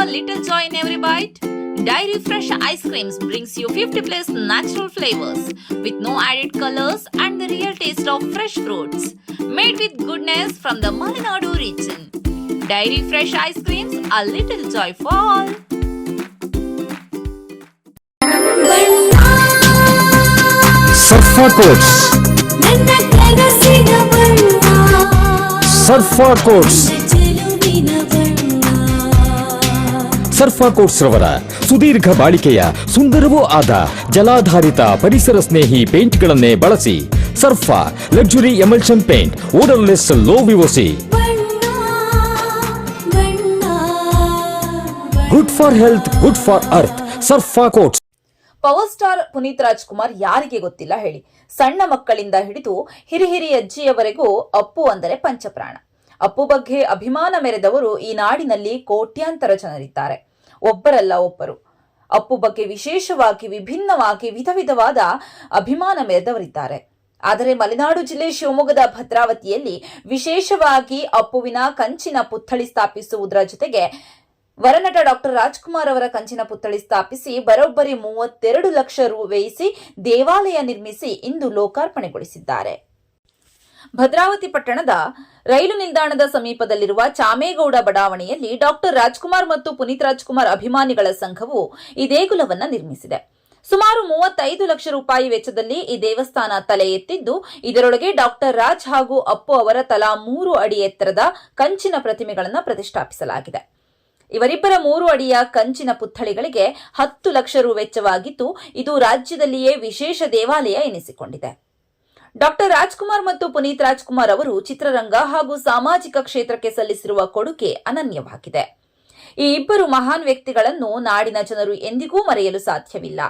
a little joy in every bite? Dairy Fresh Ice Creams brings you 50 plus natural flavors with no added colors and the real taste of fresh fruits. Made with goodness from the Malenadu region. Dairy Fresh Ice Creams, a little joy for all. Surfa Coats. Surfa Coats. ಸರ್ಫಾ quotes ರವರ ಸುದೀರ್ಘ ಬಾಳಿಕೆಯ ಸುಂದರವೂ ಆದ ಜಲಾಧಾರಿತ ಪರಿಸರ ಸ್ನೇಹಿ ಪೇಂಟ್ಗಳನ್ನೇ ಬಳಸಿ. Sarfa luxury emulsion paint, odourless, low VOC, good for health, good for earth. Sarfa coats. Power star Puneeth Rajkumar ಯಾರಿಗೆ ಗೊತ್ತಿಲ್ಲ ಹೇಳಿ. ಸಣ್ಣ ಮಕ್ಕಳಿಂದ ಹಿಡಿದು ಹಿರಿಯಜ್ಜಿಯವರೆಗೂ ಅಪ್ಪು ಅಂದರೆ ಪಂಚಪ್ರಾಣ. ಅಪ್ಪು ಬಗ್ಗೆ ಅಭಿಮಾನ ಮೆರೆದವರು ಈ ನಾಡಿನಲ್ಲಿ ಕೋಟ್ಯಾಂತರ ಜನರಿದ್ದಾರೆ, ಒಬ್ಬರಲ್ಲ ಒಬ್ಬರು. ಅಪ್ಪು ಬಗ್ಗೆ ವಿಶೇಷವಾಗಿ ವಿಭಿನ್ನವಾಗಿ ವಿಧವಾದ ಅಭಿಮಾನ ಮೆರೆದವರಿದ್ದಾರೆ. ಆದರೆ ಮಲೆನಾಡು ಜಿಲ್ಲೆ ಶಿವಮೊಗ್ಗದ ಭದ್ರಾವತಿಯಲ್ಲಿ ವಿಶೇಷವಾಗಿ ಅಪ್ಪುವಿನ ಕಂಚಿನ ಪುತ್ಥಳಿ ಸ್ಥಾಪಿಸುವುದರ ಜೊತೆಗೆ ವರನಟ ಡಾಕ್ಟರ್ ರಾಜ್ಕುಮಾರ್ ಅವರ ಕಂಚಿನ ಪುತ್ಥಳಿ ಸ್ಥಾಪಿಸಿ ಬರೋಬ್ಬರಿ 32 ಲಕ್ಷ ರು ವ್ಯಯಿಸಿ ದೇವಾಲಯ ನಿರ್ಮಿಸಿ ಇಂದು ಲೋಕಾರ್ಪಣೆಗೊಳಿಸಿದ್ದಾರೆ. ಭದ್ರಾವತಿ ಪಟ್ಟಣದ ರೈಲು ನಿಲ್ದಾಣದ ಸಮೀಪದಲ್ಲಿರುವ ಚಾಮೇಗೌಡ ಬಡಾವಣೆಯಲ್ಲಿ ಡಾಕ್ಟರ್ ರಾಜ್ಕುಮಾರ್ ಮತ್ತು ಪುನೀತ್ ರಾಜ್ಕುಮಾರ್ ಅಭಿಮಾನಿಗಳ ಸಂಘವು ಈ ದೇಗುಲವನ್ನ ನಿರ್ಮಿಸಿದೆ. ಸುಮಾರು 35 ಲಕ್ಷ ರೂಪಾಯಿ ವೆಚ್ಚದಲ್ಲಿ ಈ ದೇವಸ್ಥಾನ ತಲೆ ಎತ್ತಿದ್ದು, ಇದರೊಳಗೆ ಡಾಕ್ಟರ್ ರಾಜ್ ಹಾಗೂ ಅಪ್ಪು ಅವರ ತಲಾ 3 ಅಡಿ ಎತ್ತರದ ಕಂಚಿನ ಪ್ರತಿಮೆಗಳನ್ನು ಪ್ರತಿಷ್ಠಾಪಿಸಲಾಗಿದೆ. ಇವರಿಬ್ಬರ 3 ಅಡಿಯ ಕಂಚಿನ ಪುತ್ಥಳಿಗಳಿಗೆ 10 ಲಕ್ಷ ರು ವೆಚ್ಚವಾಗಿದ್ದು, ಇದು ರಾಜ್ಯದಲ್ಲಿಯೇ ವಿಶೇಷ ದೇವಾಲಯ ಎನಿಸಿಕೊಂಡಿದೆ. ಡಾಕ್ಟರ್ ರಾಜ್ಕುಮಾರ್ ಮತ್ತು ಪುನೀತ್ ರಾಜ್ಕುಮಾರ್ ಅವರು ಚಿತ್ರರಂಗ ಹಾಗೂ ಸಾಮಾಜಿಕ ಕ್ಷೇತ್ರಕ್ಕೆ ಸಲ್ಲಿಸಿರುವ ಕೊಡುಗೆ ಅನನ್ಯವಾಗಿದೆ. ಈ ಇಬ್ಬರು ಮಹಾನ್ ವ್ಯಕ್ತಿಗಳನ್ನು ನಾಡಿನ ಜನರು ಎಂದಿಗೂ ಮರೆಯಲು ಸಾಧ್ಯವಿಲ್ಲ.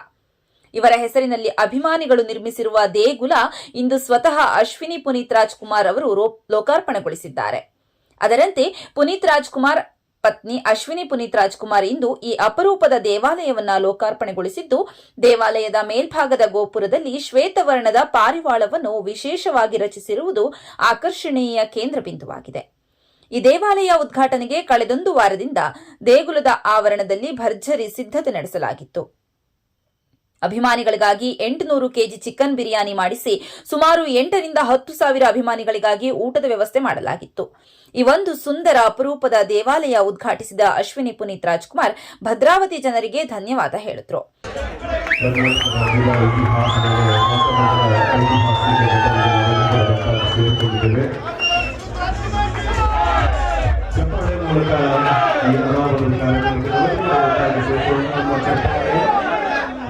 ಇವರ ಹೆಸರಿನಲ್ಲಿ ಅಭಿಮಾನಿಗಳು ನಿರ್ಮಿಸಿರುವ ದೇಗುಲ ಇಂದು ಸ್ವತಃ ಅಶ್ವಿನಿ ಪುನೀತ್ ರಾಜ್ಕುಮಾರ್ ಅವರು ಲೋಕಾರ್ಪಣೆಗೊಳಿಸಿದ್ದಾರೆ. ಅದರಂತೆ ಪುನೀತ್ ರಾಜ್ಕುಮಾರ್ ಪತ್ನಿ ಅಶ್ವಿನಿ ಪುನೀತ್ ರಾಜ್ಕುಮಾರ್ ಇಂದು ಈ ಅಪರೂಪದ ದೇವಾಲಯವನ್ನ ಲೋಕಾರ್ಪಣೆಗೊಳಿಸಿದ್ದು, ದೇವಾಲಯದ ಮೇಲ್ಭಾಗದ ಗೋಪುರದಲ್ಲಿ ಶ್ವೇತವರ್ಣದ ಪಾರಿವಾಳವನ್ನು ವಿಶೇಷವಾಗಿ ರಚಿಸಿರುವುದು ಆಕರ್ಷಣೀಯ ಕೇಂದ್ರ ಬಿಂದುವಾಗಿದೆ. ಈ ದೇವಾಲಯ ಉದ್ಘಾಟನೆಗೆ ಕಳೆದೊಂದು ವಾರದಿಂದ ದೇಗುಲದ ಆವರಣದಲ್ಲಿ ಭರ್ಜರಿ ಸಿದ್ಧತೆ ನಡೆಸಲಾಗಿತ್ತು. ಅಭಿಮಾನಿಗಳಿಗಾಗಿ 800 ಕೆಜಿ ಚಿಕನ್ ಬಿರಿಯಾನಿ ಮಾಡಿಸಿ ಸುಮಾರು 8 ರಿಂದ 10 ಸಾವಿರ ಅಭಿಮಾನಿಗಳಿಗಾಗಿ ಊಟದ ವ್ಯವಸ್ಥೆ ಮಾಡಲಾಗಿತ್ತು. ಈ ಒಂದು ಸುಂದರ ಅಪರೂಪದ ದೇವಾಲಯ ಉದ್ಘಾಟಿಸಿದ ಅಶ್ವಿನಿ ಪುನೀತ್ ರಾಜ್ಕುಮಾರ್ ಭದ್ರಾವತಿ ಜನರಿಗೆ ಧನ್ಯವಾದ ಹೇಳಿದ್ರು.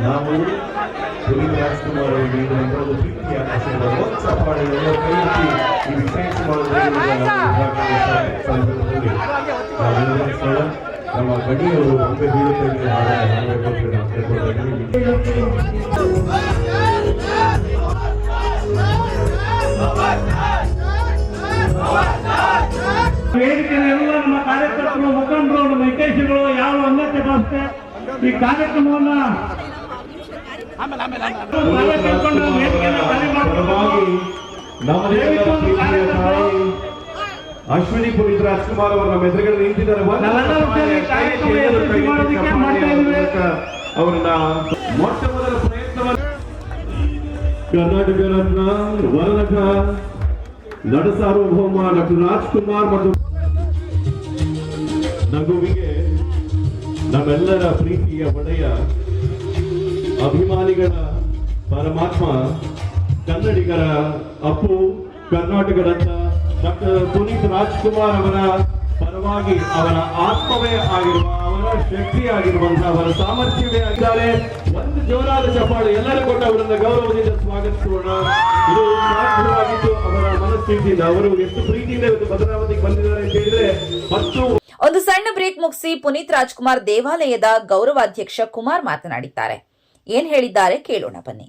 ನಾವು ಪುನೀತ್ ರಾಜ್ಕುಮಾರ್ ಅವರಿಗೆ ನೀಡುವಂತಹ ಒಂದು ಪ್ರೀತಿಯ ಆಶೀರ್ವಾದ ಚಪ್ಪಾಳೆಯನ್ನು ಕೈ ಎತ್ತಿ ಈ ವಿಶೇಷ ನಮ್ಮ ಗಡಿಯವರು ಒಮ್ಮೆ ಬೀಳುತ್ತೇವೆ ವೇದಿಕೆಯಲ್ಲ ನಮ್ಮ ಕಾರ್ಯಕರ್ತರು, ಮುಖಂಡರು, ನಮ್ಮ ಹಿತೈಷಿಗಳು ಯಾವ ಅನ್ಯತೆ ಭಾಷೆ ಈ ಕಾರ್ಯಕ್ರಮವನ್ನ ಅಶ್ವಿನಿ ಪುನೀತ್ ರಾಜ್ಕುಮಾರ್ ಅವರು ನಮ್ಮ ಎದುರುಗಡೆ ನಿಂತಿದ್ದಾರೆ. ಅವರನ್ನ ಮೊಟ್ಟ ಮೊದಲ ಪ್ರಯತ್ನವನ್ನು ಕರ್ನಾಟಕ ರತ್ನ ವರನಟ ನಟ ಸಾರ್ವಭೌಮ ಡಾಕ್ಟರ್ ರಾಜ್ಕುಮಾರ್ ಮತ್ತು ನಗುವಿಗೆ ನಮ್ಮೆಲ್ಲರ ಪ್ರೀತಿಯ ಒಡೆಯ ಅಭಿಮಾನಿಗಳ ಪರಮಾತ್ಮ ಕನ್ನಡಿಗರ ಅಪ್ಪು, ಕರ್ನಾಟಕದ ಡಾಕ್ಟರ್ ಪುನೀತ್ ರಾಜ್ಕುಮಾರ್ ಅವರ ಪರವಾಗಿ ಅವರ ಆತ್ಮವೇ ಆಗಿರುವ, ಅವರ ಶಕ್ತಿಯಾಗಿರುವಂತಹ, ಅವರ ಸಾಮರ್ಥ್ಯವೇ ಆಗಿದ್ದಾರೆ. ಒಂದು ಜೋರಾದ ಚಪ್ಪಾಳೆ ಎಲ್ಲರೂ ಕೊಟ್ಟು ಅವರನ್ನು ಗೌರವದಿಂದ ಸ್ವಾಗತಿಸೋಣ. ಇದು ಸಾಧ್ಯವಾಗಿದ್ದು ಅವರ ಮನಸ್ಥಿತಿಯಿಂದ, ಅವರು ಎಷ್ಟು ಪ್ರೀತಿಯಿಂದ ಇವತ್ತು ಭದ್ರಾವತಿಗೆ ಬಂದಿದ್ದಾರೆ ಅಂತ ಹೇಳಿದ್ರೆ. ಮತ್ತು ಒಂದು ಸಣ್ಣ ಬ್ರೇಕ್ ಮುಗಿಸಿ ಪುನೀತ್ ರಾಜ್ಕುಮಾರ್ ದೇವಾಲಯದ ಗೌರವಾಧ್ಯಕ್ಷ ಕುಮಾರ್ ಮಾತನಾಡಿದ್ದಾರೆ. ಏನ್ ಹೇಳಿದ್ದಾರೆ ಕೇಳೋಣ ಬನ್ನಿ.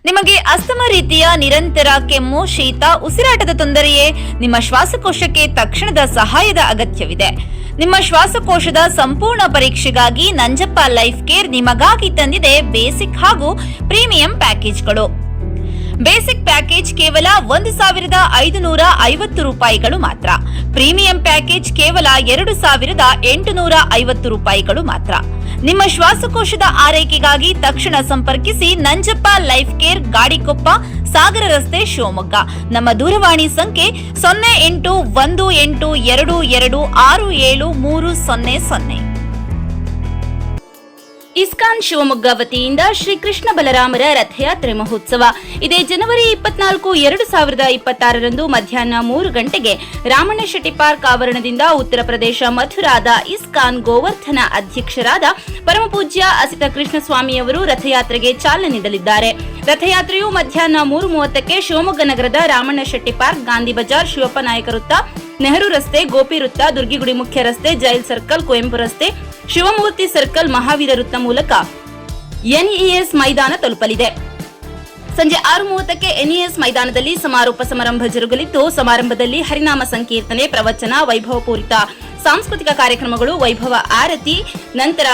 ನಿಮಗೆ ಅಸ್ತಮ ರೀತಿಯ ನಿರಂತರ ಕೆಮ್ಮು, ಶೀತ, ಉಸಿರಾಟದ ತೊಂದರೆಯೇ? ನಿಮ್ಮ ಶ್ವಾಸಕೋಶಕ್ಕೆ ತಕ್ಷಣದ ಸಹಾಯದ ಅಗತ್ಯವಿದೆ. ನಿಮ್ಮ ಶ್ವಾಸಕೋಶದ ಸಂಪೂರ್ಣ ಪರೀಕ್ಷೆಗಾಗಿ ನಂಜಪ್ಪ ಲೈಫ್ ಕೇರ್ ನಿಮಗಾಗಿ ತಂದಿದೆ ಬೇಸಿಕ್ ಹಾಗೂ ಪ್ರೀಮಿಯಂ ಪ್ಯಾಕೇಜ್ಗಳು. ಬೇಸಿಕ್ ಪ್ಯಾಕೇಜ್ ಕೇವಲ 1,550 ರೂಪಾಯಿಗಳು ಮಾತ್ರ. ಪ್ರೀಮಿಯಂ ಪ್ಯಾಕೇಜ್ ಕೇವಲ 2,850 ರೂಪಾಯಿಗಳು ಮಾತ್ರ. ನಿಮ್ಮ ಶ್ವಾಸಕೋಶದ ಆರೈಕೆಗಾಗಿ ತಕ್ಷಣ ಸಂಪರ್ಕಿಸಿ ನಂಜಪ್ಪ ಲೈಫ್ ಕೇರ್, ಗಾಡಿಕೊಪ್ಪ, ಸಾಗರ ರಸ್ತೆ, ಶಿವಮೊಗ್ಗ. ನಮ್ಮ ದೂರವಾಣಿ ಸಂಖ್ಯೆ 0818226730. ಇಸ್ಕಾನ್ ಶಿವಮೊಗ್ಗ ವತಿಯಿಂದ ಶ್ರೀ ಕೃಷ್ಣ ಬಲರಾಮರ ರಥಯಾತ್ರೆ ಮಹೋತ್ಸವ ಇದೇ ಜನವರಿ 24, 2026ರಂದು ಮಧ್ಯಾಹ್ನ 3 ಗಂಟೆಗೆ ರಾಮಣ್ಣ ಶೆಟ್ಟಿ ಪಾರ್ಕ್ ಆವರಣದಿಂದ ಉತ್ತರ ಪ್ರದೇಶ ಮಥುರಾದ ಇಸ್ಕಾನ್ ಗೋವರ್ಧನ ಅಧ್ಯಕ್ಷರಾದ ಪರಮಪೂಜ್ಯ ಅಸಿತ ಕೃಷ್ಣಸ್ವಾಮಿಯವರು ರಥಯಾತ್ರೆಗೆ ಚಾಲನೆ ನೀಡಲಿದ್ದಾರೆ. ರಥಯಾತ್ರೆಯು ಮಧ್ಯಾಹ್ನ 3:30ಕ್ಕೆ ಶಿವಮೊಗ್ಗ ನಗರದ ರಾಮಣ್ಣ ಶೆಟ್ಟಿ ಪಾರ್ಕ್, ಗಾಂಧಿ ಬಜಾರ್, ಶಿವಪ್ಪ ನಾಯಕ ವೃತ್ತ, ನೆಹರು ರಸ್ತೆ, ಗೋಪಿ ವೃತ್ತ, ದುರ್ಗಿಗುಡಿ ಮುಖ್ಯ ರಸ್ತೆ, ಜೈಲ್ ಸರ್ಕಲ್, ಕುವೆಂಪು ರಸ್ತೆ, ಶಿವಮೂರ್ತಿ ಸರ್ಕಲ್, ಮಹಾವೀರ ವೃತ್ತ ಮೂಲಕ ಎನ್ಇಎಸ್ ಮೈದಾನ ತಲುಪಲಿದೆ. ಸಂಜೆ 6:30ಕ್ಕೆ ಎನ್ಇಎಸ್ ಮೈದಾನದಲ್ಲಿ ಸಮಾರೋಪ ಸಮಾರಂಭ ಜರುಗಲಿದ್ದು, ಸಮಾರಂಭದಲ್ಲಿ ಹರಿನಾಮ ಸಂಕೀರ್ತನೆ, ಪ್ರವಚನ, ವೈಭವಪೂರಿತ ಸಾಂಸ್ಕೃತಿಕ ಕಾರ್ಯಕ್ರಮಗಳು, ವೈಭವ ಆರತಿ, ನಂತರ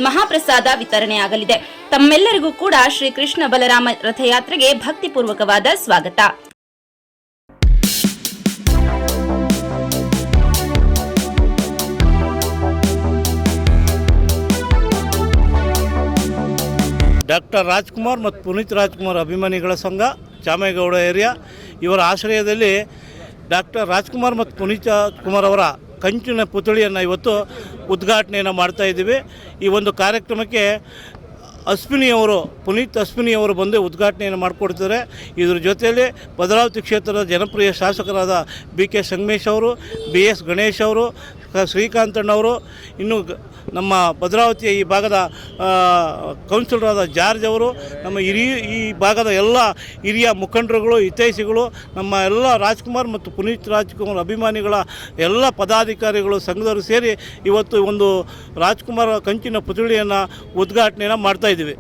ಮಹಾಪ್ರಸಾದ ವಿತರಣೆಯಾಗಲಿದೆ. ತಮ್ಮೆಲ್ಲರಿಗೂ ಕೂಡ ಶ್ರೀ ಕೃಷ್ಣ ಬಲರಾಮ ರಥಯಾತ್ರೆಗೆ ಭಕ್ತಿಪೂರ್ವಕವಾದ ಸ್ವಾಗತ. ಡಾಕ್ಟರ್ ರಾಜ್ಕುಮಾರ್ ಮತ್ತು ಪುನೀತ್ ರಾಜ್ಕುಮಾರ್ ಅಭಿಮಾನಿಗಳ ಸಂಘ, ಚಾಮೇಗೌಡ ಏರಿಯಾ, ಇವರ ಆಶ್ರಯದಲ್ಲಿ ಡಾಕ್ಟರ್ ರಾಜ್ಕುಮಾರ್ ಮತ್ತು ಪುನೀತ್ ರಾಜ್ಕುಮಾರ್ ಅವರ ಕಂಚಿನ ಪುತ್ಥಳಿಯನ್ನು ಇವತ್ತು ಉದ್ಘಾಟನೆಯನ್ನು ಮಾಡ್ತಾಯಿದ್ದೀವಿ. ಈ ಒಂದು ಕಾರ್ಯಕ್ರಮಕ್ಕೆ ಪುನೀತ್ ಅಶ್ವಿನಿಯವರು ಬಂದು ಉದ್ಘಾಟನೆಯನ್ನು ಮಾಡಿಕೊಡ್ತಾರೆ. ಇದರ ಜೊತೆಯಲ್ಲಿ ಭದ್ರಾವತಿ ಕ್ಷೇತ್ರದ ಜನಪ್ರಿಯ ಶಾಸಕರಾದ BK ಸಂಗಮೇಶ್ ಅವರು, BS ಗಣೇಶ್ ಅವರು, ಶ್ರೀಕಾಂತಣ್ಣವರು, ಇನ್ನು ನಮ್ಮ ಭದ್ರಾವತಿಯ ಈ ಭಾಗದ ಕೌನ್ಸಿಲರಾದ ಜಾರ್ಜ್ ಅವರು, ನಮ್ಮ ಈ ಭಾಗದ ಎಲ್ಲ ಹಿರಿಯ ಮುಖಂಡರುಗಳು, ಹಿತೈಷಿಗಳು, ನಮ್ಮ ಎಲ್ಲ ರಾಜ್ಕುಮಾರ್ ಮತ್ತು ಪುನೀತ್ ರಾಜ್ಕುಮಾರ್ ಅಭಿಮಾನಿಗಳ ಎಲ್ಲ ಪದಾಧಿಕಾರಿಗಳು, ಸಂಘದವರು ಸೇರಿ ಇವತ್ತು ಒಂದು ರಾಜ್ಕುಮಾರ್ ಕಂಚಿನ ಪುತ್ಥಳಿಯನ್ನು ಉದ್ಘಾಟನೆಯನ್ನು ಮಾಡ್ತಾಯಿದ್ದೀವಿ.